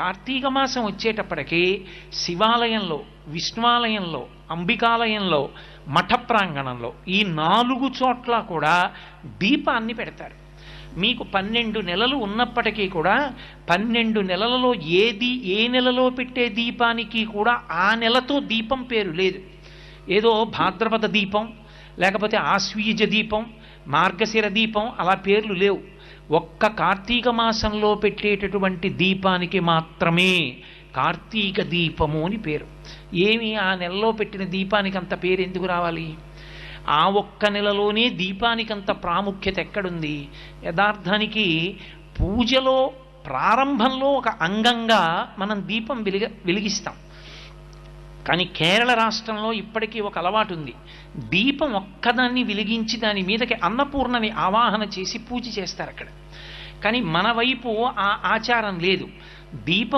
కార్తీక మాసం వచ్చేటప్పటికి శివాలయంలో, విష్ణువాలయంలో, అంబికాలయంలో, మఠ ప్రాంగణంలో ఈ 4 చోట్ల కూడా దీపాన్ని పెడతారు. మీకు 12 నెలలు ఉన్నప్పటికీ కూడా 12 నెలలలో ఏ నెలలో పెట్టే దీపానికి కూడా ఆ నెలతో దీపం పేరు లేదు. ఏదో భాద్రపద దీపం, లేకపోతే ఆశ్వీజ దీపం, మార్గశిర దీపం అలా పేర్లు లేవు. ఒక్క కార్తీక మాసంలో పెట్టేటటువంటి దీపానికి మాత్రమే కార్తీక దీపము అని పేరు. ఏమి ఆ నెలలో పెట్టిన దీపానికి అంత పేరు ఎందుకు రావాలి? ఆ ఒక్క నెలలోనే దీపానికి అంత ప్రాముఖ్యత ఎక్కడుంది? యథార్థానికి పూజలో ప్రారంభంలో ఒక అంగంగా మనం దీపం వెలిగిస్తాం. కానీ కేరళ రాష్ట్రంలో ఇప్పటికీ ఒక అలవాటు ఉంది. దీపం ఒక్కదాన్ని వెలిగించి దాని మీదకి అన్నపూర్ణని ఆవాహన చేసి పూజ చేస్తారు అక్కడ. కానీ మన వైపు ఆ ఆచారం లేదు. దీపం